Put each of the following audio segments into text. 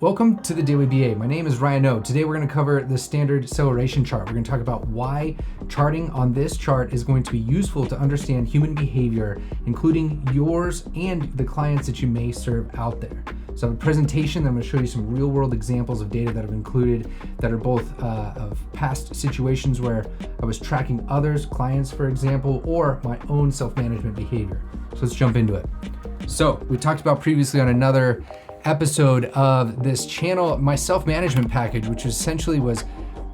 Welcome to the Daily BA. My name is Ryan O. Today we're going to cover the standard Celeration chart. We're going to talk about why charting on this chart is going to be useful to understand human behavior, including yours and the clients that you may serve out there. So I have a presentation that I'm going to show you some real world examples of data that I've included that are both of past situations where I was tracking others, clients for example, or my own self-management behavior. So let's jump into it. So we talked about previously on another episode of this channel, my self-management package, which essentially was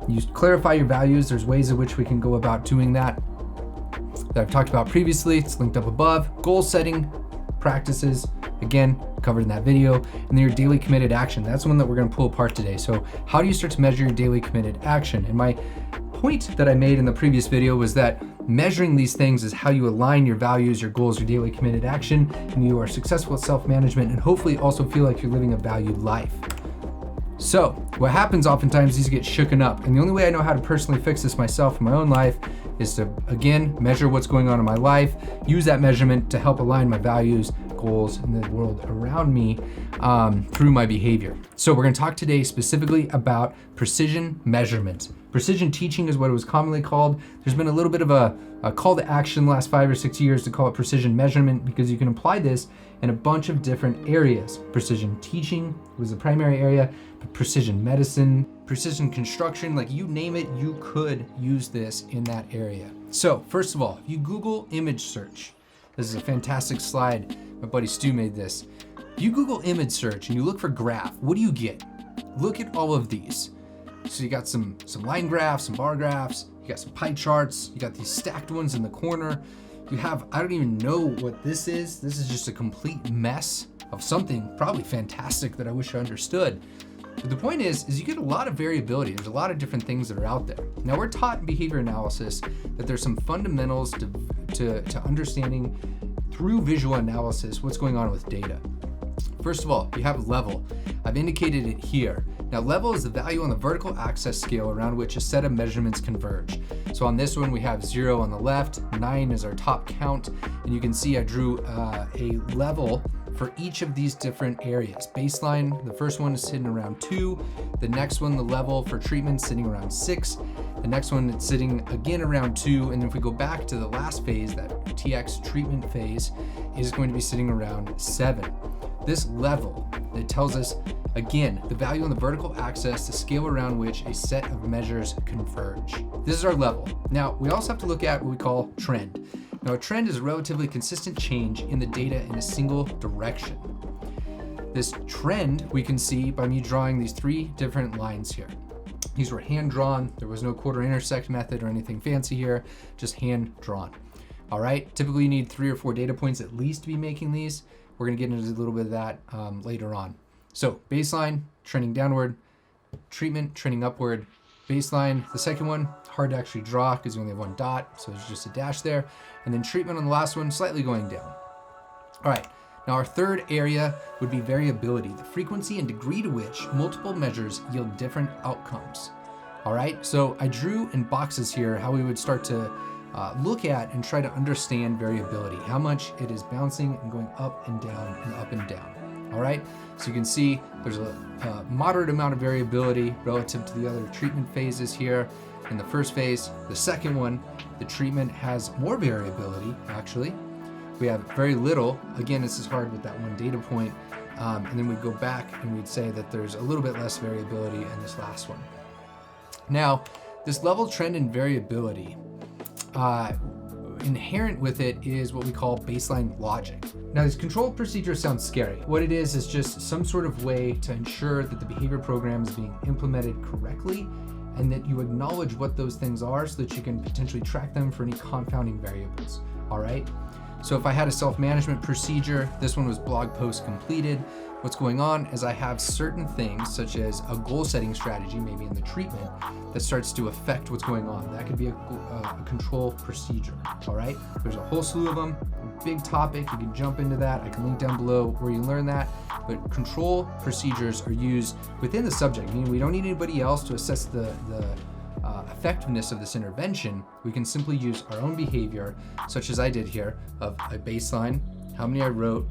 you clarify your values. There's ways in which we can go about doing that I've talked about previously. It's linked up above. Goal setting practices, again, covered in that video. And then your daily committed action. That's the one that we're going to pull apart today. So how do you start to measure your daily committed action? And my point that I made in the previous video was that measuring these things is how you align your values, your goals, your daily committed action, and you are successful at self-management and hopefully also feel like you're living a valued life. So what happens oftentimes, these get shooken up. And the only way I know how to personally fix this myself in my own life is to, again, measure what's going on in my life, use that measurement to help align my values, goals, and the world around me through my behavior. So we're going to talk today specifically about precision measurement. Precision teaching is what it was commonly called. There's been a little bit of a call to action the last 5 or 6 years to call it precision measurement because you can apply this in a bunch of different areas. Precision teaching was the primary area, but precision medicine, precision construction, like you name it, you could use this in that area. So first of all, if you Google image search, this is a fantastic slide. My buddy Stu made this. If you Google image search and you look for graph, what do you get? Look at all of these. So you got some line graphs, some bar graphs, you got some pie charts, you got these stacked ones in the corner. You have, I don't even know what this is. This is just a complete mess of something probably fantastic that I wish I understood. But the point is you get a lot of variability. There's a lot of different things that are out there. Now we're taught in behavior analysis that there's some fundamentals to understanding through visual analysis what's going on with data. First of all, you have level. I've indicated it here. Now level is the value on the vertical axis scale around which a set of measurements converge. So on this one we have 0 on the left, 9 is our top count, and you can see I drew a level for each of these different areas. Baseline, the first one is sitting around 2, the next one, the level for treatment, sitting around 6, the next one it's sitting again around 2, and if we go back to the last phase, that TX treatment phase, is going to be sitting around 7. This level, it tells us, again, the value on the vertical axis, the scale around which a set of measures converge. This is our level. Now, we also have to look at what we call trend. Now, a trend is a relatively consistent change in the data in a single direction. This trend we can see by me drawing these 3 different lines here. These were hand drawn. There was no quarter intersect method or anything fancy here, just hand drawn. All right, typically you need 3 or 4 data points at least to be making these. We're gonna get into a little bit of that later on. So baseline, trending downward, treatment, trending upward, baseline, the second one, hard to actually draw because you only have 1 dot, so it's just a dash there. And then treatment on the last one, slightly going down. All right, now our third area would be variability, the frequency and degree to which multiple measures yield different outcomes. All right, so I drew in boxes here how we would start to look at and try to understand variability, how much it is bouncing and going up and down and up and down. All right, so you can see there's a moderate amount of variability relative to the other treatment phases here. In the first phase, the second one, the treatment has more variability actually. We have very little. Again, this is hard with that 1 data point. And then we'd go back and we'd say that there's a little bit less variability in this last one. Now, this level, trend, and variability, inherent with it is what we call baseline logic. Now, these control procedures sound scary. What it is just some sort of way to ensure that the behavior program is being implemented correctly and that you acknowledge what those things are so that you can potentially track them for any confounding variables. All right. So if I had a self-management procedure, this one was blog post completed. What's going on is I have certain things such as a goal setting strategy, maybe in the treatment, that starts to affect what's going on. That could be a control procedure, all right? There's a whole slew of them, big topic, you can jump into that. I can link down below where you learn that, but control procedures are used within the subject, meaning we don't need anybody else to assess the effectiveness of this intervention. We can simply use our own behavior, such as I did here, of a baseline, how many I wrote,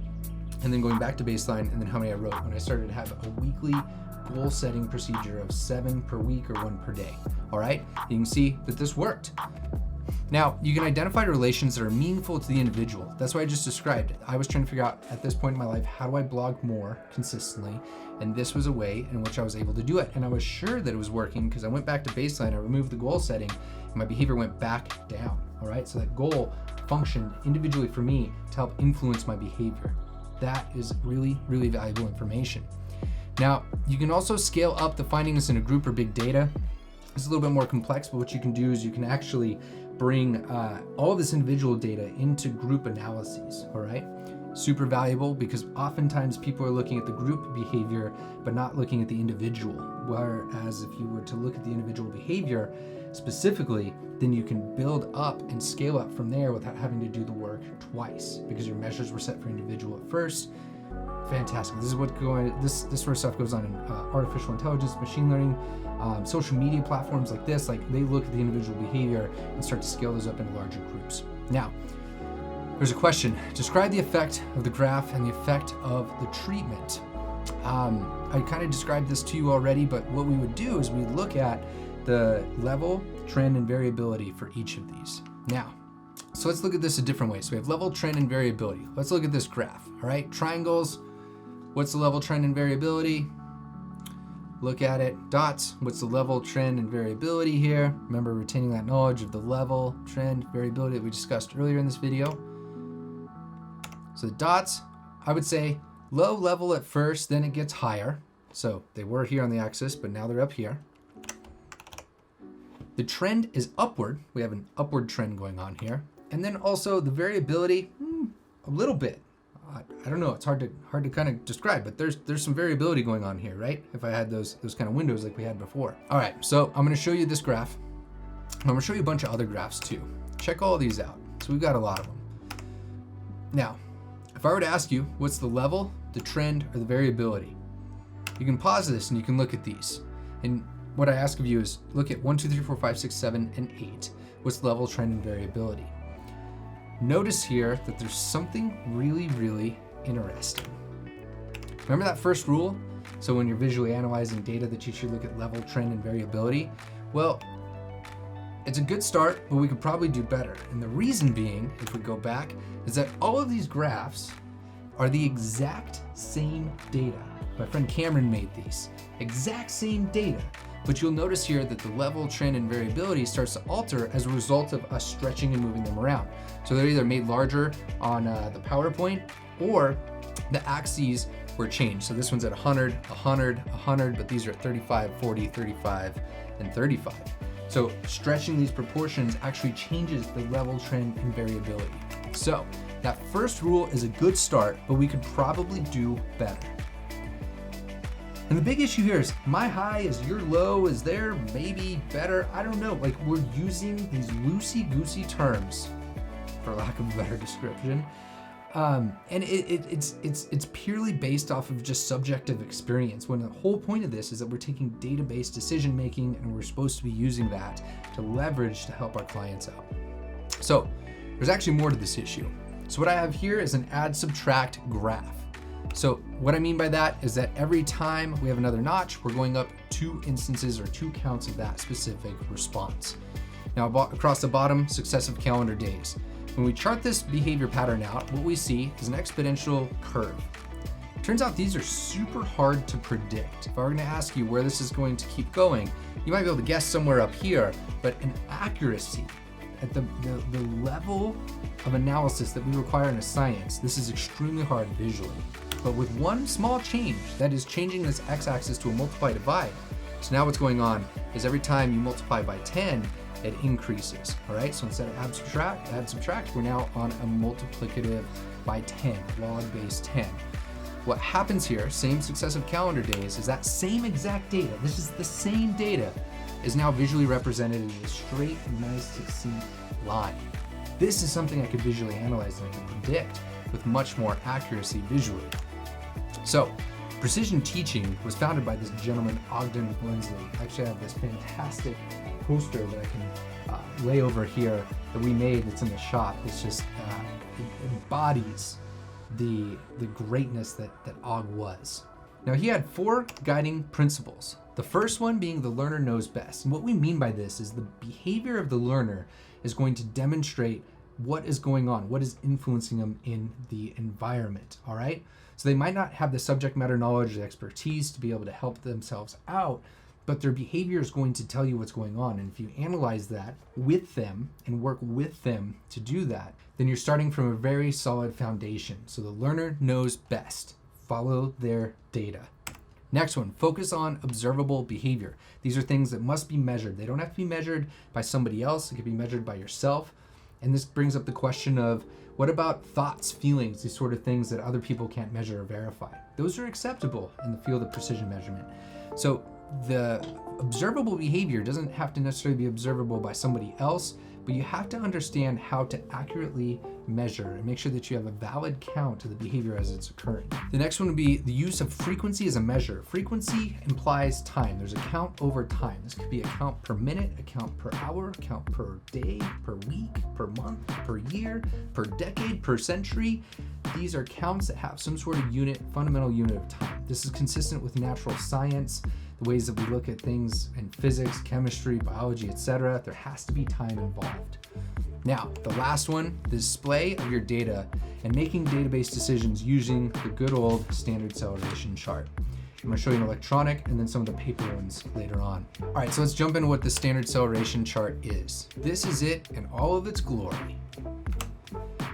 and then going back to baseline, and then how many I wrote when I started to have a weekly goal setting procedure of 7 per week or 1 per day. All right, you can see that this worked. Now, you can identify relations that are meaningful to the individual. That's what I just described. I was trying to figure out at this point in my life, how do I blog more consistently? And this was a way in which I was able to do it. And I was sure that it was working because I went back to baseline, I removed the goal setting, and my behavior went back down. All right, so that goal functioned individually for me to help influence my behavior. That is really, really valuable information. Now, you can also scale up the findings in a group or big data. It's a little bit more complex, but what you can do is you can actually bring all of this individual data into group analyses, all right? Super valuable because oftentimes people are looking at the group behavior, but not looking at the individual. Whereas if you were to look at the individual behavior specifically, then you can build up and scale up from there without having to do the work twice because your measures were set for individual at first. Fantastic. This is what this sort of stuff goes on in artificial intelligence, machine learning, social media platforms like this. Like they look at the individual behavior and start to scale those up into larger groups. Now, there's a question. Describe the effect of the graph and the effect of the treatment. I kind of described this to you already, but what we would do is we look at the level, trend, and variability for each of these. Now, so let's look at this a different way. So we have level, trend, and variability. Let's look at this graph, all right? Triangles, what's the level, trend, and variability? Look at it. Dots, what's the level, trend, and variability here? Remember retaining that knowledge of the level, trend, variability that we discussed earlier in this video. So the dots, I would say low level at first, then it gets higher. So they were here on the axis, but now they're up here. The trend is upward. We have an upward trend going on here. And then also the variability, a little bit. I don't know, it's hard to kind of describe, but there's some variability going on here, right? If I had those kind of windows like we had before. All right, so I'm gonna show you this graph. I'm gonna show you a bunch of other graphs too. Check all these out. So we've got a lot of them. Now, if I were to ask you, what's the level, the trend, or the variability? You can pause this and you can look at these. And what I ask of you is look at 1, 2, 3, 4, 5, 6, 7, and 8. What's the level, trend, and variability? Notice here that there's something really, really interesting. Remember that first rule? So when you're visually analyzing data that you should look at level, trend, and variability? Well, it's a good start, but we could probably do better. And the reason being, if we go back, is that all of these graphs are the exact same data. My friend Cameron made these. Exact same data. But you'll notice here that the level, trend, and variability starts to alter as a result of us stretching and moving them around. So they're either made larger on the PowerPoint or the axes were changed. So this one's at 100, 100, 100, but these are at 35, 40, 35, and 35. So stretching these proportions actually changes the level, trend, and variability. So that first rule is a good start, but we could probably do better. And the big issue here is my high is your low, is there maybe better? I don't know. Like we're using these loosey-goosey terms, for lack of a better description. And it's purely based off of just subjective experience, when the whole point of this is that we're taking data-based decision making and we're supposed to be using that to leverage to help our clients out. So there's actually more to this issue. So what I have here is an add subtract graph. So what I mean by that is that every time we have another notch, we're going up 2 instances or 2 counts of that specific response. Now across the bottom, successive calendar days. When we chart this behavior pattern out, what we see is an exponential curve. Turns out these are super hard to predict. If I were going to ask you where this is going to keep going, you might be able to guess somewhere up here, but an accuracy at the level of analysis that we require in a science, this is extremely hard visually. But with one small change, that is changing this x-axis to a multiply divide. So now what's going on is every time you multiply by 10, it increases, all right? So instead of add subtract, we're now on a multiplicative by 10, log base 10. What happens here, same successive calendar days, is that same exact data, this is the same data, is now visually represented in a straight, nice, succinct line. This is something I could visually analyze and I can predict with much more accuracy visually. So, precision teaching was founded by this gentleman, Ogden Lindsley. Actually, I have this fantastic poster that I can lay over here that we made that's in the shop. It's just, it embodies the greatness that Og was. Now, he had 4 guiding principles. The first one being the learner knows best. And what we mean by this is the behavior of the learner is going to demonstrate what is going on, what is influencing them in the environment, all right? So they might not have the subject matter knowledge or expertise to be able to help themselves out, but their behavior is going to tell you what's going on. And if you analyze that with them and work with them to do that, then you're starting from a very solid foundation. So the learner knows best. Follow their data. Next one, focus on observable behavior. These are things that must be measured. They don't have to be measured by somebody else. It can be measured by yourself. And this brings up the question of, what about thoughts, feelings, these sort of things that other people can't measure or verify? Those are acceptable in the field of precision measurement. So the observable behavior doesn't have to necessarily be observable by somebody else, but you have to understand how to accurately measure and make sure that you have a valid count of the behavior as it's occurring. The next one would be the use of frequency as a measure. Frequency implies time. There's a count over time. This could be a count per minute, a count per hour, a count per day, per week, per month, per year, per decade, per century. These are counts that have some sort of unit, fundamental unit of time. This is consistent with natural science, the ways that we look at things in physics, chemistry, biology, etc. There has to be time involved. Now, the last one, the display of your data and making database decisions using the good old standard Celeration chart. I'm going to show you an electronic and then some of the paper ones later on. All right, so let's jump into what the standard Celeration chart is. This is it in all of its glory.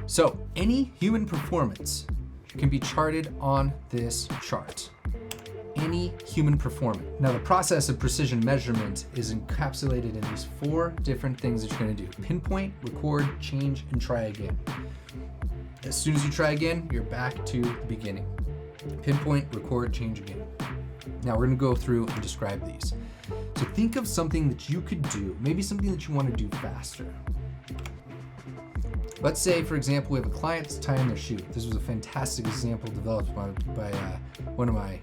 So any human performance can be charted on this chart. Any human performance. Now, the process of precision measurement is encapsulated in these 4 different things that you're going to do: pinpoint, record, change, and try again. As soon as you try again, you're back to the beginning. Pinpoint, record, change again. Now we're going to go through and describe these. So think of something that you could do, maybe something that you want to do faster. Let's say, for example, we have a client that's tying their shoe. This was a fantastic example developed by one of my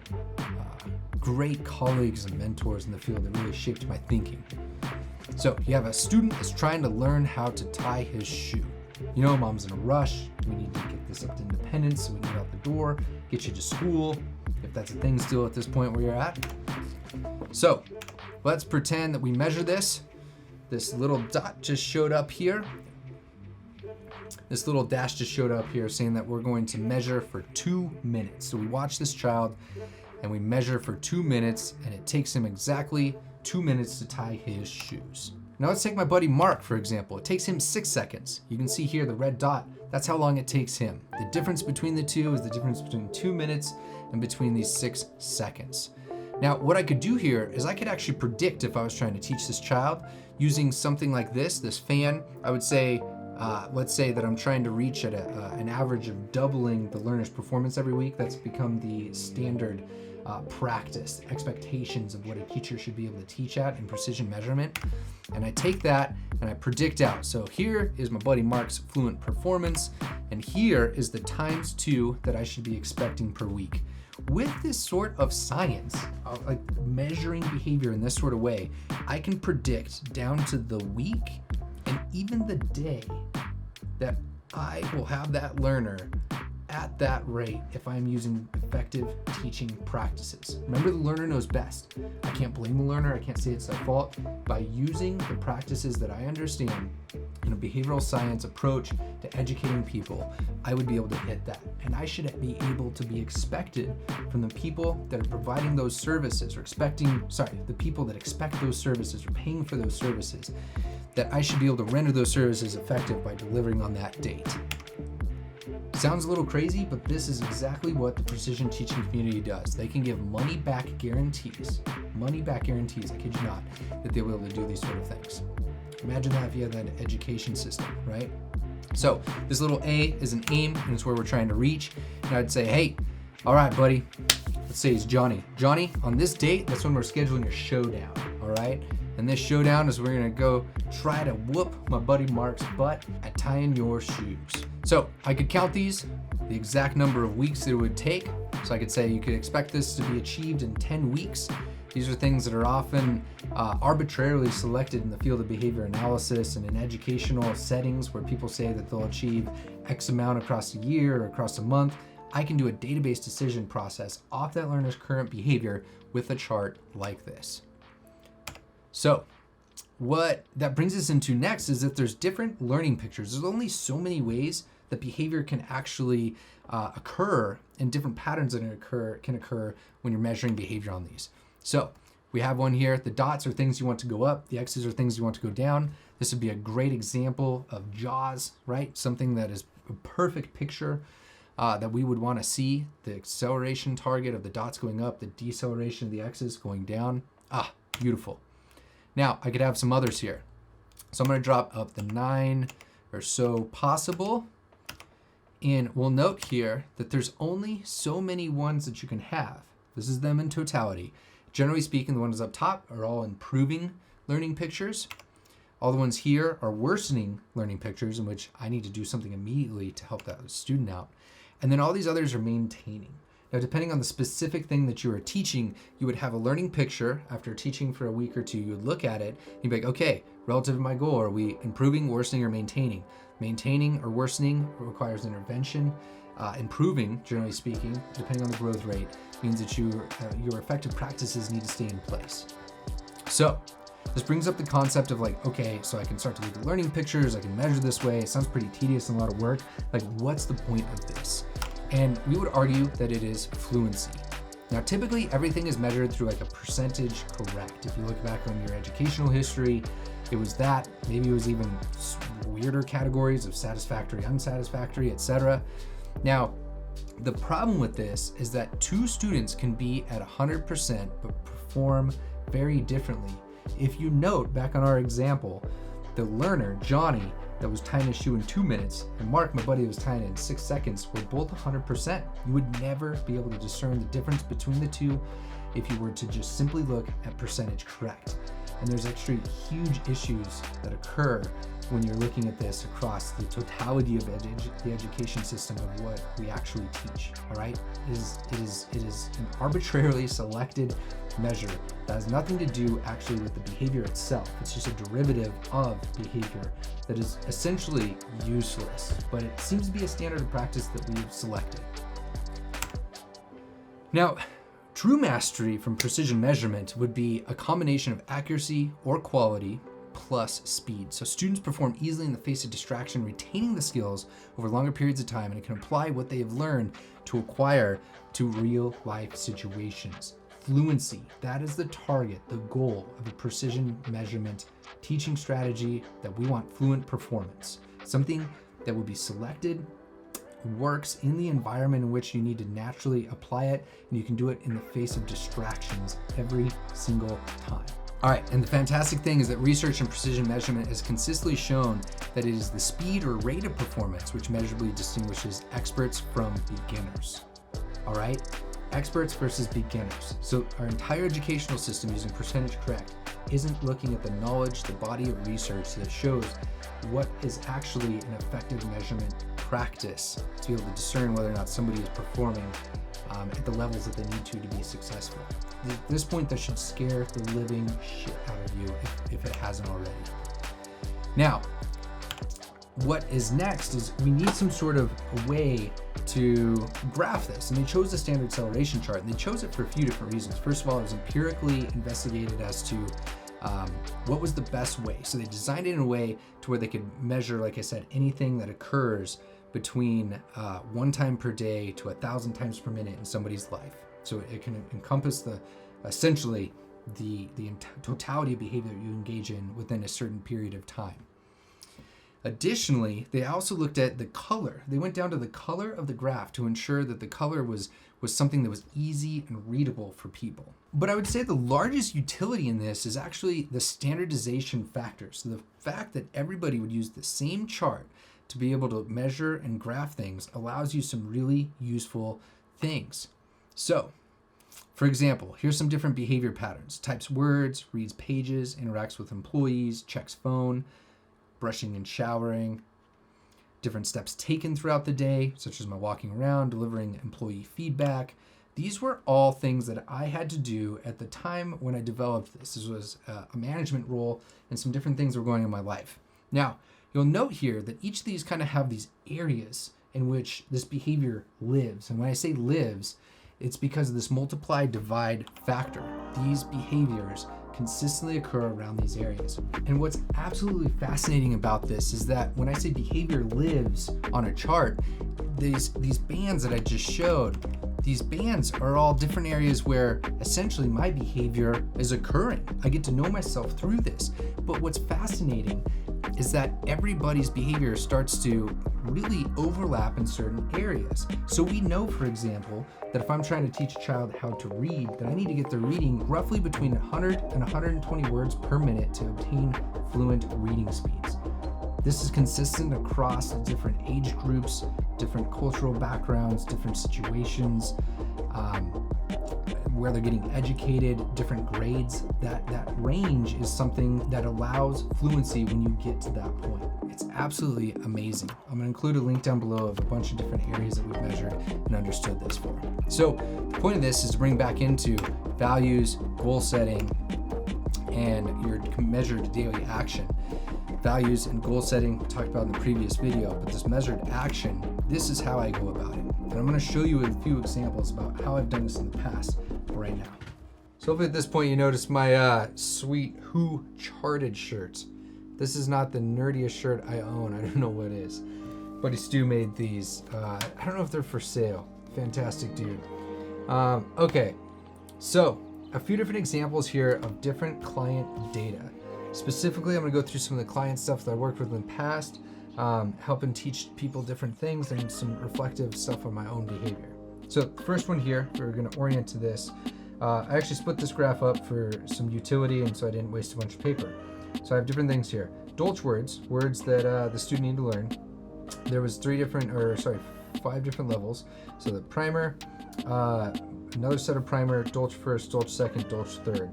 great colleagues and mentors in the field that really shaped my thinking. So you have a student that's trying to learn how to tie his shoe. You know, mom's in a rush. We need to get this up to independence, so we get out the door, get you to school, if that's a thing still at this point where you're at. So let's pretend that we measure this. This little dot just showed up here. This little dash just showed up here saying that we're going to measure for 2 minutes. So we watch this child and we measure for 2 minutes, and it takes him exactly 2 minutes to tie his shoes. Now let's take my buddy Mark, for example. It takes him 6 seconds. You can see here the red dot. That's how long it takes him. The difference between the two is the difference between 2 minutes and between these 6 seconds. Now, what I could do here is I could actually predict, if I was trying to teach this child using something like this fan. I would say, let's say that I'm trying to reach at an average of doubling the learner's performance every week. That's become the standard practice, expectations of what a teacher should be able to teach at in precision measurement. And I take that and I predict out. So here is my buddy Mark's fluent performance, and here is the ×2 that I should be expecting per week. With this sort of science, like measuring behavior in this sort of way, I can predict down to the week and even the day that I will have that learner at that rate if I'm using effective teaching practices. Remember, the learner knows best. I can't blame the learner. I can't say it's their fault. By using the practices that I understand in a behavioral science approach to educating people, I would be able to hit that. And I should be able to be expected from the people that are providing those services, or the people that expect those services or paying for those services, that I should be able to render those services effective by delivering on that date. Sounds a little crazy, but this is exactly what the precision teaching community does. They can give money back guarantees, I kid you not, that they'll be able to do these sort of things. Imagine that if you had an education system, right? So this little A is an aim, and it's where we're trying to reach. And I'd say, hey, all right, buddy, let's say it's Johnny. Johnny, on this date, that's when we're scheduling a showdown, all right? And this showdown is we're gonna go try to whoop my buddy Mark's butt at tying your shoes. So I could count these, the exact number of weeks that it would take. So I could say you could expect this to be achieved in 10 weeks. These are things that are often arbitrarily selected in the field of behavior analysis and in educational settings where people say that they'll achieve X amount across a year or across a month. I can do a database decision process off that learner's current behavior with a chart like this. So what that brings us into next is that there's different learning pictures. There's only so many ways that behavior can actually occur, and different patterns that can occur when you're measuring behavior on these. So we have one here. The dots are things you want to go up. The X's are things you want to go down. This would be a great example of JAWS, right? Something that is a perfect picture that we would want to see. The acceleration target of the dots going up, the deceleration of the X's going down. Beautiful. Now I could have some others here. So I'm going to drop up the 9 or so possible. And we'll note here that there's only so many ones that you can have. This is them in totality. Generally speaking, the ones up top are all improving learning pictures. All the ones here are worsening learning pictures in which I need to do something immediately to help that student out. And then all these others are maintaining. Now, depending on the specific thing that you are teaching, you would have a learning picture. After teaching for a week or two, you would look at it and you'd be like, okay, relative to my goal, are we improving, worsening, or maintaining? Maintaining or worsening requires intervention. Improving, generally speaking, depending on the growth rate, means that your effective practices need to stay in place. So this brings up the concept of like, okay, so I can start to look at learning pictures, I can measure this way. It sounds pretty tedious and a lot of work. Like, what's the point of this? And we would argue that it is fluency. Now, typically everything is measured through like a percentage correct. If you look back on your educational history, it was that. Maybe it was even weirder categories of satisfactory, unsatisfactory, etc. Now, the problem with this is that two students can be at 100% but perform very differently. If you note back on our example, the learner, Johnny, that was tying his shoe in 2 minutes, and Mark, my buddy, that was tying it in 6 seconds, were both 100%. You would never be able to discern the difference between the two if you were to just simply look at percentage correct. And there's actually huge issues that occur when you're looking at this across the totality of the education system of what we actually teach. All right, it is an arbitrarily selected measure that has nothing to do actually with the behavior itself. It's just a derivative of behavior that is essentially useless, but it seems to be a standard of practice that we've selected. Now, true mastery from precision measurement would be a combination of accuracy or quality plus speed. So students perform easily in the face of distraction, retaining the skills over longer periods of time, and it can apply what they have learned to acquire to real life situations. Fluency, that is the target, the goal of a precision measurement teaching strategy that we want fluent performance. Something that will be selected, works in the environment in which you need to naturally apply it, and you can do it in the face of distractions every single time. All right, and the fantastic thing is that research in precision measurement has consistently shown that it is the speed or rate of performance which measurably distinguishes experts from beginners. All right, experts versus beginners. So our entire educational system using percentage correct isn't looking at the knowledge, the body of research that shows what is actually an effective measurement practice to be able to discern whether or not somebody is performing at the levels that they need to be successful. At this point, that should scare the living shit out of you if it hasn't already. Now, what is next is we need some sort of a way to graph this. And they chose the standard acceleration chart, and they chose it for a few different reasons. First of all, it was empirically investigated as to what was the best way. So they designed it in a way to where they could measure, like I said, anything that occurs between 1 time per day to 1,000 times per minute in somebody's life. So it can encompass essentially the totality of behavior that you engage in within a certain period of time. Additionally, they also looked at the color. They went down to the color of the graph to ensure that the color was something that was easy and readable for people. But I would say the largest utility in this is actually the standardization factor. So the fact that everybody would use the same chart to be able to measure and graph things allows you some really useful things. So, for example, here's some different behavior patterns. Types words, reads pages, interacts with employees, checks phone, brushing and showering, different steps taken throughout the day, such as my walking around, delivering employee feedback, These were all things that I had to do at the time when I developed this. This was a management role and some different things were going on in my life. Now, you'll note here that each of these kind of have these areas in which this behavior lives. And when I say lives, it's because of this multiply divide factor. These behaviors consistently occur around these areas. And what's absolutely fascinating about this is that when I say behavior lives on a chart, these bands that I just showed, these bands are all different areas where essentially my behavior is occurring. I get to know myself through this. But what's fascinating is that everybody's behavior starts to really overlap in certain areas. So we know, for example, that if I'm trying to teach a child how to read, that I need to get their reading roughly between 100 and 120 words per minute to obtain fluent reading speeds. This is consistent across different age groups, different cultural backgrounds, different situations, where they're getting educated, different grades. That range is something that allows fluency when you get to that point. It's absolutely amazing. I'm going to include a link down below of a bunch of different areas that we've measured and understood this for. So the point of this is to bring back into values, goal setting, and your measured daily action. Values and goal setting we talked about in the previous video, but this measured action, this is how I go about it. And I'm going to show you a few examples about how I've done this in the past right now. So hopefully at this point you notice my sweet Who Charted shirt. This is not the nerdiest shirt I own. I don't know what is. Buddy Stu made these. I don't know if they're for sale. Fantastic dude. Okay, so a few different examples here of different client data. Specifically, I'm going to go through some of the client stuff that I worked with in the past, helping teach people different things and some reflective stuff on my own behavior. So the first one here, we're going to orient to this. I actually split this graph up for some utility and so I didn't waste a bunch of paper. So I have different things here. Dolch words that the student needed to learn. There was 5 different levels. So the primer, another set of primer, Dolch first, Dolch second, Dolch third.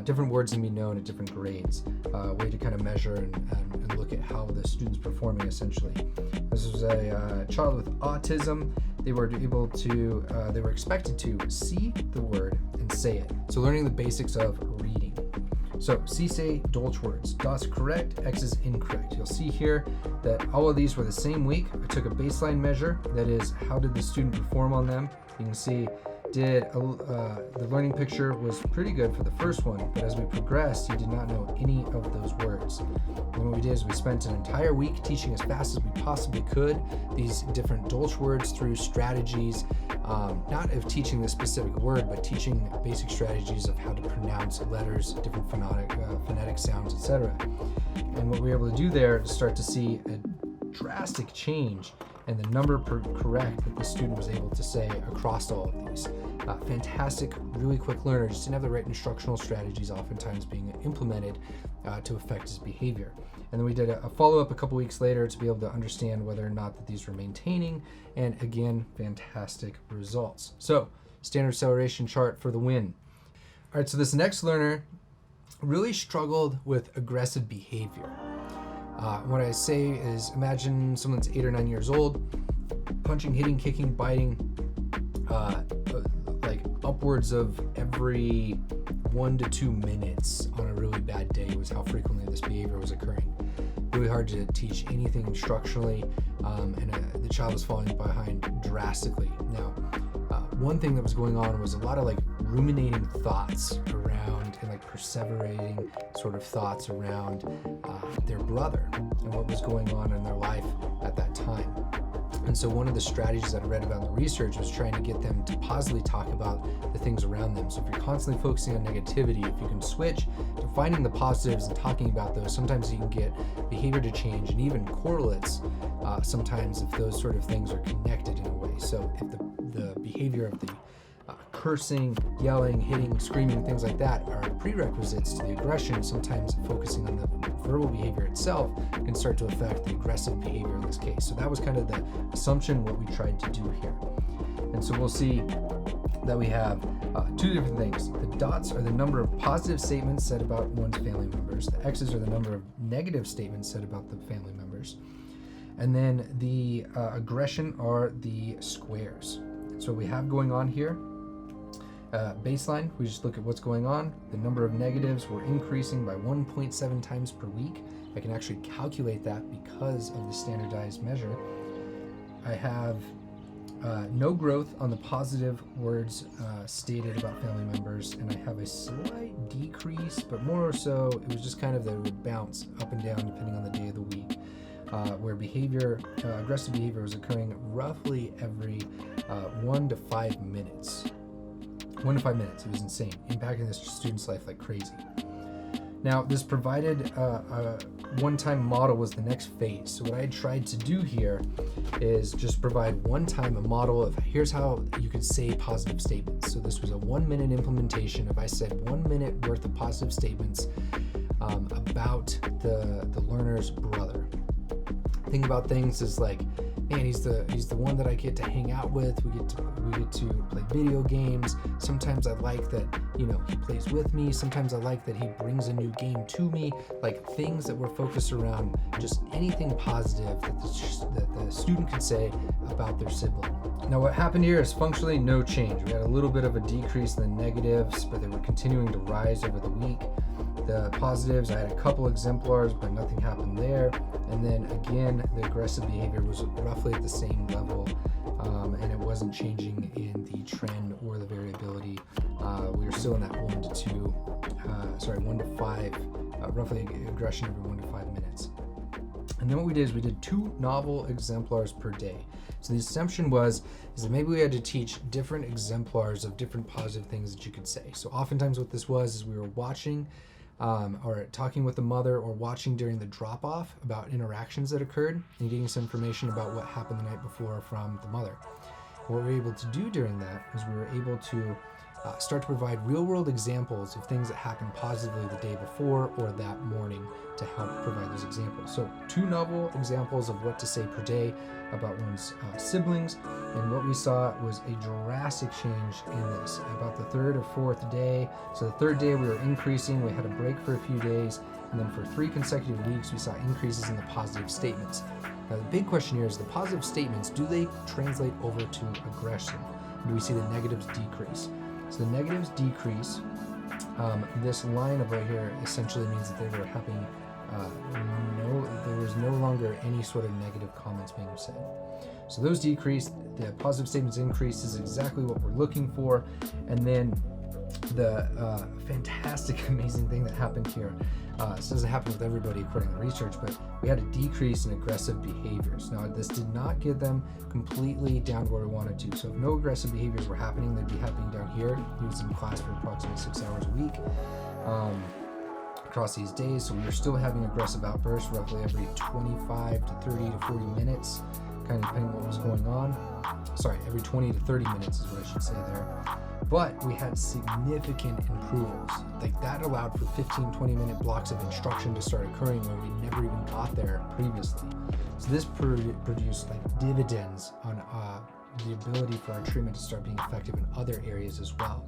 Different words can be known at different grades. Way to kind of measure and look at how the student's performing essentially. This was a child with autism. They were expected to see the word and say it. So learning the basics of reading. So see, say, Dolch words. Dots correct, X is incorrect. You'll see here that all of these were the same week. I took a baseline measure, that is, how did the student perform on them? You can see the learning picture was pretty good for the first one, but as we progressed, he did not know any of those words. And what we did is we spent an entire week teaching as fast as we possibly could these different Dolch words through strategies, not of teaching the specific word, but teaching basic strategies of how to pronounce letters, different phonetic sounds, etc. And what we were able to do there is start to see a drastic change and the number per correct that the student was able to say across all of these. Fantastic, really quick learner, just didn't have the right instructional strategies oftentimes being implemented to affect his behavior. And then we did a follow-up a couple weeks later to be able to understand whether or not that these were maintaining, and again, fantastic results. So, standard acceleration chart for the win. All right, so this next learner really struggled with aggressive behavior. What I say is, imagine someone's 8 or 9 years old, punching, hitting, kicking, biting, like upwards of every 1 to 2 minutes on a really bad day was how frequently this behavior was occurring. Really hard to teach anything instructionally, and the child was falling behind drastically. Now, one thing that was going on was a lot of like ruminating thoughts around and like perseverating sort of thoughts around their brother and what was going on in their life at that time. And so one of the strategies that I read about in the research was trying to get them to positively talk about the things around them. So if you're constantly focusing on negativity, if you can switch to finding the positives and talking about those, sometimes you can get behavior to change and even correlates sometimes if those sort of things are connected in a way. So if the behavior of the cursing, yelling, hitting, screaming, things like that are prerequisites to the aggression, sometimes focusing on the verbal behavior itself can start to affect the aggressive behavior in this case. So that was kind of the assumption, what we tried to do here. And so we'll see that we have 2 different things. The dots are the number of positive statements said about one's family members. The X's are the number of negative statements said about the family members. And then the aggression are the squares. So what we have going on here Baseline, we just look at what's going on. The number of negatives were increasing by 1.7 times per week. I can actually calculate that because of the standardized measure. I have no growth on the positive words stated about family members, and I have a slight decrease, but more so it was just kind of that it would bounce up and down depending on the day of the week, where aggressive behavior was occurring roughly every 1 to 5 minutes. 1 to 5 minutes, it was insane, impacting this student's life like crazy. Now, this provided a one-time model was the next phase. So what I tried to do here is just provide one time a model of here's how you could say positive statements. So this was a 1-minute implementation. If I said 1 minute worth of positive statements about the learner's brother. Think about things as like, man, he's the one that I get to hang out with. We get to play video games. Sometimes I like that, he plays with me. Sometimes I like that he brings a new game to me. Like things that were focused around just anything positive that the student could say about their sibling. Now what happened here is functionally no change. We had a little bit of a decrease in the negatives, but they were continuing to rise over the week. The positives, I had a couple exemplars, but nothing happened there. And then again, the aggressive behavior was roughly at the same level, and it wasn't changing in the trend or the variability. We were still in that 1 to 5, roughly aggression every 1 to 5 minutes. And then what we did is we did 2 novel exemplars per day. So the assumption is that maybe we had to teach different exemplars of different positive things that you could say. So oftentimes what this was is we were watching or talking with the mother or watching during the drop-off about interactions that occurred and getting some information about what happened the night before from the mother. What we were able to do during that is we were able to start to provide real-world examples of things that happened positively the day before or that morning to help provide those examples. So 2 novel examples of what to say per day about one's siblings, and what we saw was a drastic change in this about the 3rd or 4th day. So the 3rd day we were increasing, we had a break for a few days, and then for 3 consecutive weeks we saw increases in the positive statements. Now the big question here is the positive statements, do they translate over to aggression? Do we see the negatives decrease? So the negatives decrease. This line of right here essentially means that they were having there was no longer any sort of negative comments being said. So those decreased, the positive statements increase is exactly what we're looking for. And then the fantastic, amazing thing that happened here, this doesn't happen with everybody according to the research, but we had a decrease in aggressive behaviors. Now this did not get them completely down to where we wanted to. So if no aggressive behaviors were happening, they'd be happening down here. He was in class for approximately 6 hours a week. Across these days, so we were still having aggressive outbursts roughly every 25 to 30 to 40 minutes, kind of depending on what was going on. Sorry, every 20 to 30 minutes is what I should say there. But we had significant improvements. Like that allowed for 15-20 minute blocks of instruction to start occurring where we never even got there previously. So this produced like dividends on the ability for our treatment to start being effective in other areas as well.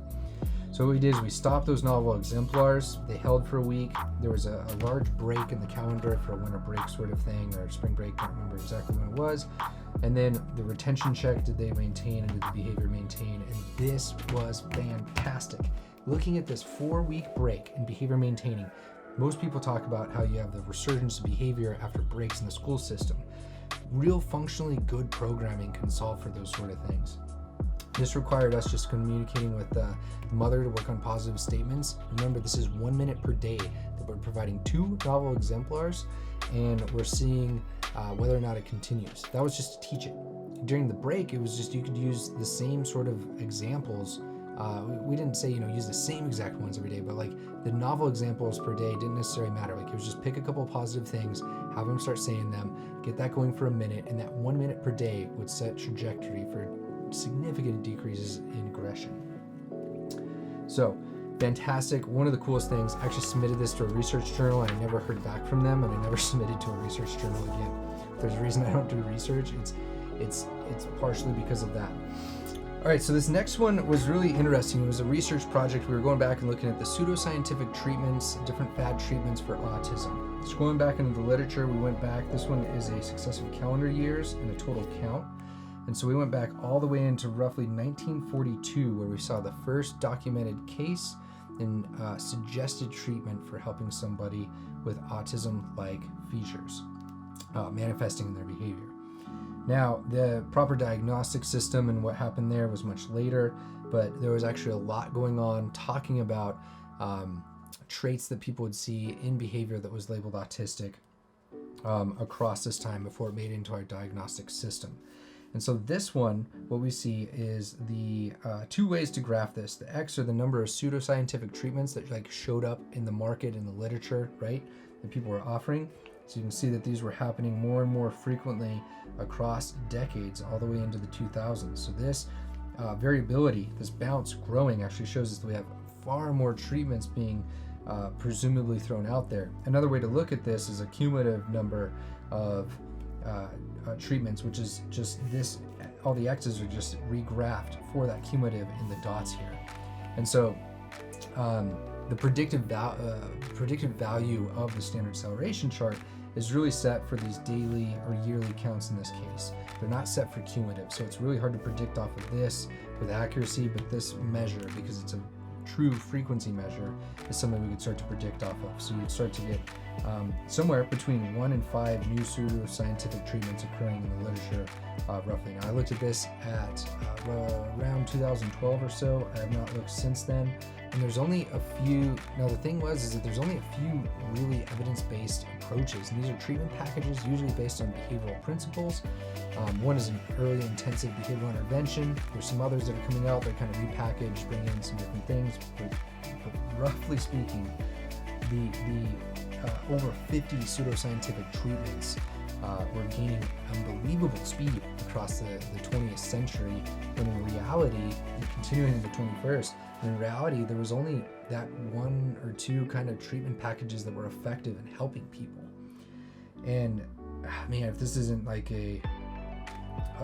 So what we did is we stopped those novel exemplars. They held for a week. There was a large break in the calendar for a winter break sort of thing, or spring break, can't remember exactly when it was. And then the retention check, did they maintain and did the behavior maintain? And this was fantastic. Looking at this 4-week break in behavior maintaining, most people talk about how you have the resurgence of behavior after breaks in the school system. Real functionally good programming can solve for those sort of things. This required us just communicating with the mother to work on positive statements. Remember, this is 1 minute per day that we're providing 2 novel exemplars, and we're seeing whether or not it continues. That was just to teach it. During the break, it was just you could use the same sort of examples. We didn't say, use the same exact ones every day, but like the novel examples per day didn't necessarily matter. Like it was just pick a couple positive things, have them start saying them, get that going for a minute, and that 1 minute per day would set trajectory for significant decreases in aggression. So fantastic. One of the coolest things, I actually submitted this to a research journal and I never heard back from them, and I never submitted to a research journal again. If there's a reason I don't do research, it's partially because of that. All right, so this next one was really interesting. It was a research project. We were going back and looking at the pseudoscientific treatments, different fad treatments for autism. So going back into the literature, we went back. This one is a successive calendar years and a total count. And so we went back all the way into roughly 1942, where we saw the first documented case in suggested treatment for helping somebody with autism-like features manifesting in their behavior. Now, the proper diagnostic system and what happened there was much later, but there was actually a lot going on talking about traits that people would see in behavior that was labeled autistic across this time before it made it into our diagnostic system. And so this one, what we see is the two ways to graph this. The X are the number of pseudoscientific treatments that like showed up in the market, in the literature, right, that people were offering. So you can see that these were happening more and more frequently across decades, all the way into the 2000s. So this variability, this bounce growing, actually shows us that we have far more treatments being presumably thrown out there. Another way to look at this is a cumulative number of treatments, which is just this, all the X's are just regraphed for that cumulative in the dots here. And so the predictive value of the standard acceleration chart is really set for these daily or yearly counts in this case. They're not set for cumulative, so it's really hard to predict off of this with accuracy, but this measure, because it's a true frequency measure, is something we could start to predict off of. So you'd start to get somewhere between 1 and 5 new pseudoscientific treatments occurring in the literature roughly. Now I looked at this at around 2012 or so. I have not looked since then. And there's only a few. Now the thing is that there's only a few really evidence-based approaches, and these are treatment packages usually based on behavioral principles. One is an early intensive behavioral intervention. There's some others that are coming out that kind of repackage, bring in some different things, but roughly speaking, the over 50 pseudoscientific treatments were gaining unbelievable speed across the 20th century, when in reality, and continuing in the 21st, in reality, there was only that 1 or 2 kind of treatment packages that were effective in helping people. And man, if this isn't like a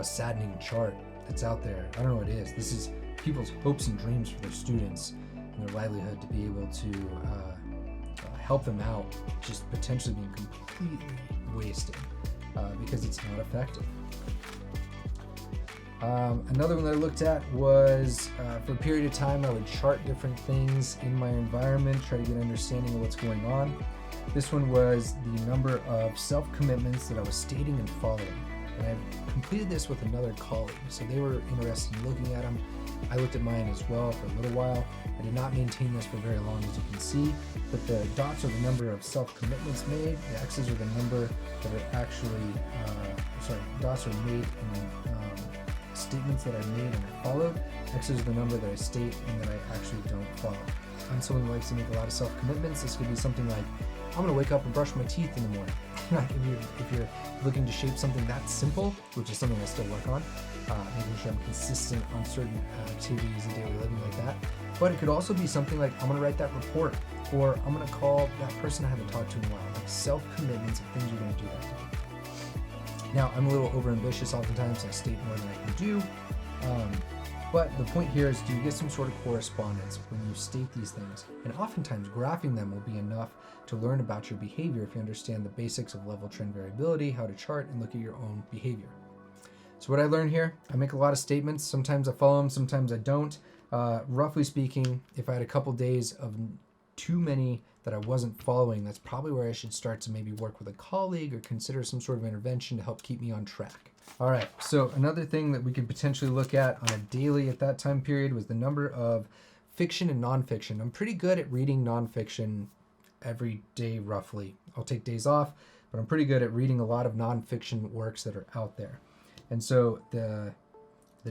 saddening chart that's out there, I don't know what it is. This is people's hopes and dreams for their students and their livelihood to be able to help them out, just potentially being completely wasted because it's not effective. Another one that I looked at was for a period of time I would chart different things in my environment, try to get an understanding of what's going on. This one was the number of self-commitments that I was stating and following. And I completed this with another colleague, so they were interested in looking at them. I looked at mine as well for a little while. I did not maintain this for very long, as you can see, but the dots are the number of self-commitments made. The X's are the number that are actually, dots are made in statements that I made and I followed. X's are the number that I state and that I actually don't follow. I'm someone who likes to make a lot of self-commitments. This could be something like, I'm going to wake up and brush my teeth in the morning. if you're looking to shape something that simple, which is something I still work on, making sure I'm consistent on certain activities and daily living like that. But it could also be something like, I'm going to write that report, or I'm going to call that person I haven't talked to in a while. Like self-commitments of things you're going to do that day. Now, I'm a little overambitious oftentimes, I state more than I can do, but the point here is, do you get some sort of correspondence when you state these things? And oftentimes, graphing them will be enough to learn about your behavior if you understand the basics of level trend variability, how to chart, and look at your own behavior. So what I learned here, I make a lot of statements. Sometimes I follow them, sometimes I don't. Roughly speaking, if I had a couple days of too many that I wasn't following, that's probably where I should start to maybe work with a colleague or consider some sort of intervention to help keep me on track. All right, so another thing that we could potentially look at on a daily at that time period was the number of fiction and nonfiction. I'm pretty good at reading nonfiction every day roughly. I'll take days off, but I'm pretty good at reading a lot of nonfiction works that are out there. And so the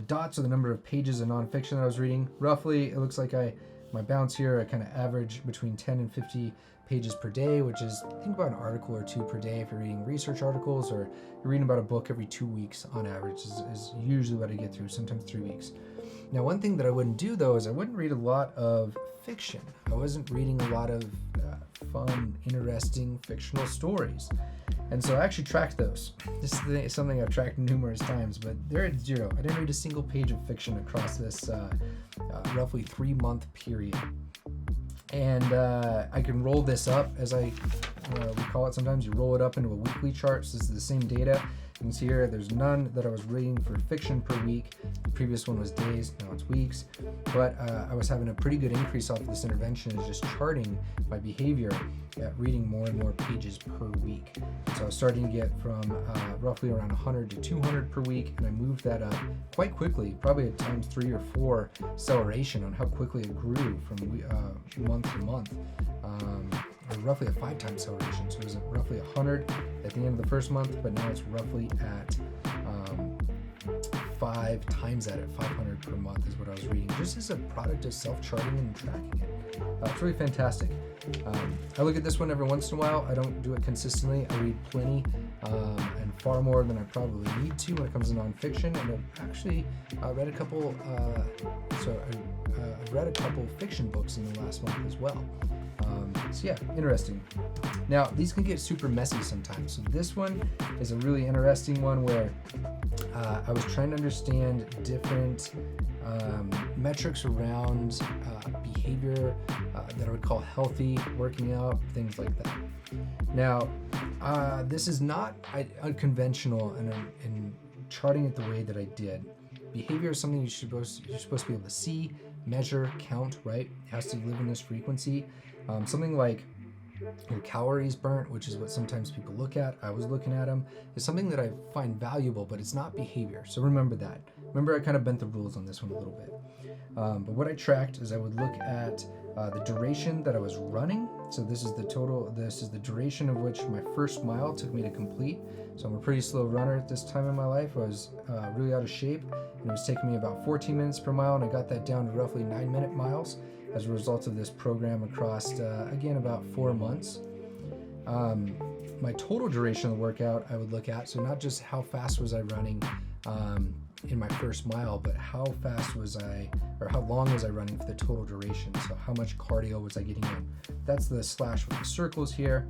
dots are the number of pages of nonfiction that I was reading. Roughly, it looks like my bounce here, I kind of average between 10 and 50 pages per day, which is, think about an article or 2 per day if you're reading research articles, or you're reading about a book every 2 weeks on average is usually what I get through, sometimes 3 weeks. Now, one thing that I wouldn't do though is I wouldn't read a lot of fiction. I wasn't reading a lot of fun, interesting fictional stories. And so I actually tracked those. This is something I've tracked numerous times, but they're at 0. I didn't read a single page of fiction across this roughly 3-month period. And I can roll this up, as we call it sometimes. You roll it up into a weekly chart, so this is the same data. You can see here, there's none that I was reading for fiction per week. The previous one was days, now it's weeks. But I was having a pretty good increase off of this intervention, is just charting my behavior at reading more and more pages per week. So I was starting to get from roughly around 100 to 200 per week, and I moved that up quite quickly, probably at times 3 or 4 Celeration on how quickly it grew from month to month. Roughly a 5-time Celeration, so it was at roughly 100 at the end of the first month, but now it's roughly at 5 times that, at 500 per month is what I was reading, just as a product of self-charting and tracking it. It's really fantastic. I look at this one every once in a while. I don't do it consistently. I read plenty and far more than I probably need to when it comes to nonfiction, and I've actually read a couple I've read a couple fiction books in the last month as well. So yeah, interesting. Now, these can get super messy sometimes. So this one is a really interesting one where I was trying to understand different metrics around behavior that I would call healthy, working out, things like that. Now, this is not unconventional in charting it the way that I did. Behavior is something you're supposed to be able to see, measure, count, right? It has to live in this frequency. Something like your calories burnt, which is what sometimes people look at, I was looking at them, is something that I find valuable, but it's not behavior. So remember that. Remember, I kind of bent the rules on this one a little bit. But what I tracked is I would look at the duration that I was running. So this is the duration of which my first mile took me to complete. So I'm a pretty slow runner at this time in my life. I was really out of shape, and it was taking me about 14 minutes per mile, and I got that down to roughly 9-minute miles as a result of this program across, again, about 4 months. My total duration of the workout I would look at, so not just how fast was I running in my first mile, but how long was I running for the total duration, so how much cardio was I getting in. That's the slash with the circles here.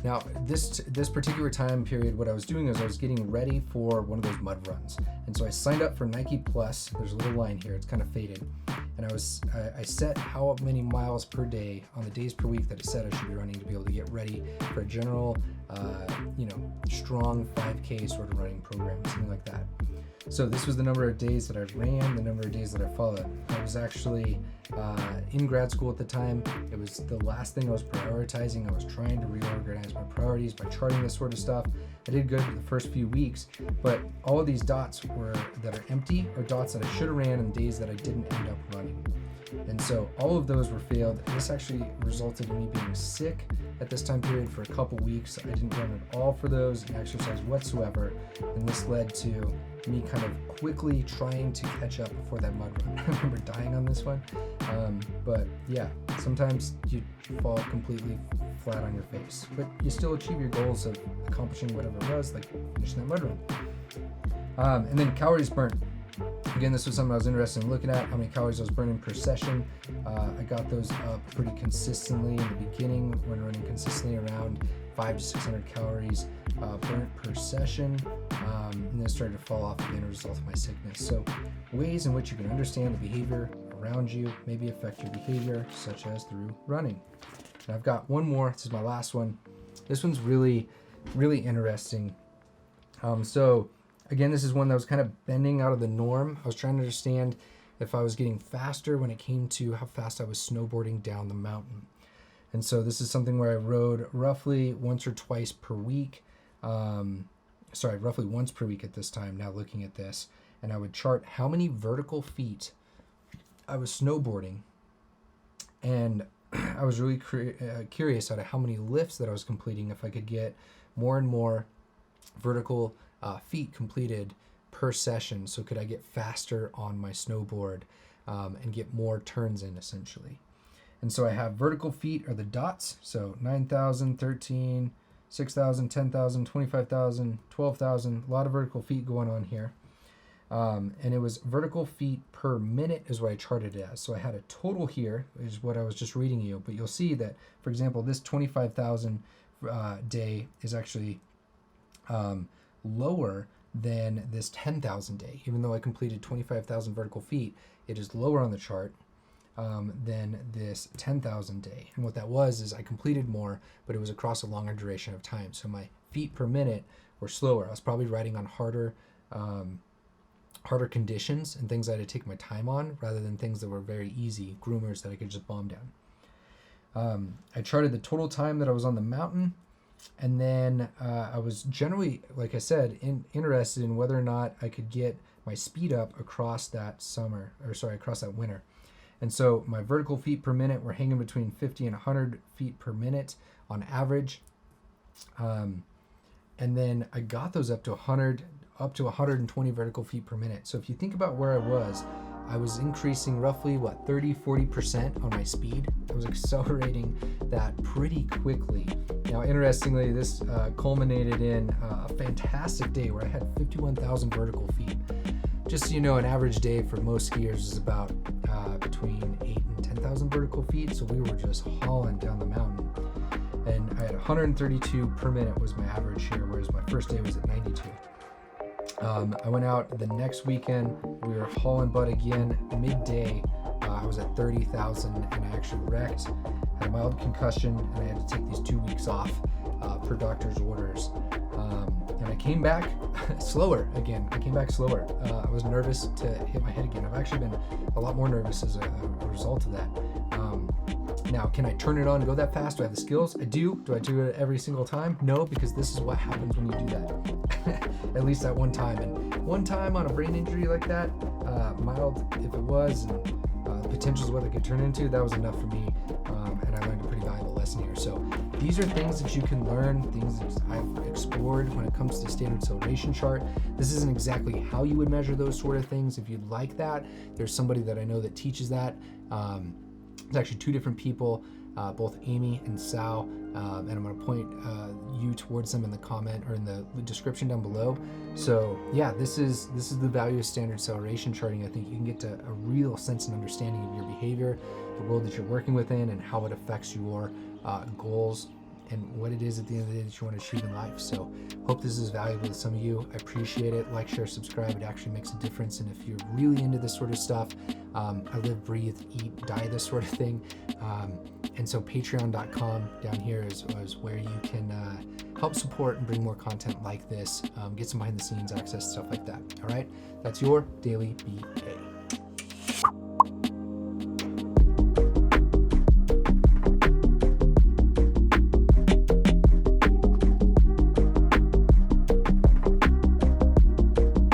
Now, this particular time period, what I was doing is I was getting ready for one of those mud runs. And so I signed up for Nike Plus. There's a little line here, it's kind of faded. And I set how many miles per day on the days per week that it said I should be running to be able to get ready for a general, strong 5K sort of running program, something like that. So this was the number of days that I ran, the number of days that I followed. I was actually in grad school at the time. It was the last thing I was prioritizing. I was trying to reorganize my priorities by charting this sort of stuff. I did good for the first few weeks, but all of these dots that are empty are dots that I should have ran in days that I didn't end up running. And so all of those were failed. This actually resulted in me being sick at this time period for a couple weeks. I didn't run at all for those and exercise whatsoever, and this led to me kind of quickly trying to catch up before that mud run. I remember dying on this one, but yeah, sometimes you fall completely flat on your face, but you still achieve your goals of accomplishing whatever it was, like finishing that mud run. And then calories burnt. Again, this was something I was interested in looking at, how many calories I was burning per session. I got those up pretty consistently in the beginning when running consistently around 500 to 600 calories burnt per session, and then started to fall off again as a result of my sickness. So ways in which you can understand the behavior around you maybe affect your behavior, such as through running. And I've got one more. This is my last one. This one's really, really interesting. So again, this is one that was kind of bending out of the norm. I was trying to understand if I was getting faster when it came to how fast I was snowboarding down the mountain. And so this is something where I rode roughly once or twice per week. Roughly once per week at this time, now looking at this. And I would chart how many vertical feet I was snowboarding. And I was really curious out of how many lifts that I was completing, if I could get more and more vertical feet completed per session. So could I get faster on my snowboard and get more turns in, essentially. And so I have vertical feet are the dots. So 9,000, 13, 6,000, 10,000, 25,000, 12,000, a lot of vertical feet going on here. And it was vertical feet per minute is what I charted it as. So I had a total here, is what I was just reading you. But you'll see that, for example, this 25,000 day is actually lower than this 10,000 day. Even though I completed 25,000 vertical feet, it is lower on the chart than this 10,000 day. And what that was is I completed more, but it was across a longer duration of time. So my feet per minute were slower. I was probably writing on harder conditions and things I had to take my time on rather than things that were very easy, groomers that I could just bomb down. I charted the total time that I was on the mountain, and then I was generally, like I said, interested in whether or not I could get my speed up across that across that winter. And so my vertical feet per minute were hanging between 50 and 100 feet per minute on average. And then I got those up to 120 vertical feet per minute. So if you think about where I was increasing roughly 30-40% on my speed. I was accelerating that pretty quickly. Now, interestingly, this culminated in a fantastic day where I had 51,000 vertical feet. Just so you know, an average day for most skiers is about between 8 and 10,000 vertical feet. So we were just hauling down the mountain. And I had 132 per minute was my average here, whereas my first day was at 92. I went out the next weekend. We were hauling butt again. Midday, I was at 30,000 and I actually wrecked. Had a mild concussion and I had to take these 2 weeks off per doctor's orders. And I came back slower again. I was nervous to hit my head again. I've actually been a lot more nervous as a result of that. Now, can I turn it on and go that fast? Do I have the skills? I do. Do I do it every single time? No, because this is what happens when you do that. At least at one time. And one time on a brain injury like that, mild if it was, and potential is what it could turn into, that was enough for me. And I learned a pretty valuable lesson here. So these are things that you can learn, things that I've explored when it comes to standard acceleration chart. This isn't exactly how you would measure those sort of things. If you'd like that, there's somebody that I know that teaches that. It's actually two different people, both Amy and Sal, and I'm going to point you towards them in the comment or in the description down below. So yeah, this is the value of standard acceleration charting. I think you can get to a real sense and understanding of your behavior, the world that you're working within, and how it affects your goals and what it is at the end of the day that you want to achieve in life. So hope this is valuable to some of you. I appreciate it. Like, share, subscribe. It actually makes a difference. And if you're really into this sort of stuff, I live, breathe, eat, die this sort of thing. And so patreon.com down here is where you can help support and bring more content like this, get some behind the scenes access, stuff like that. All right. That's your Daily BA.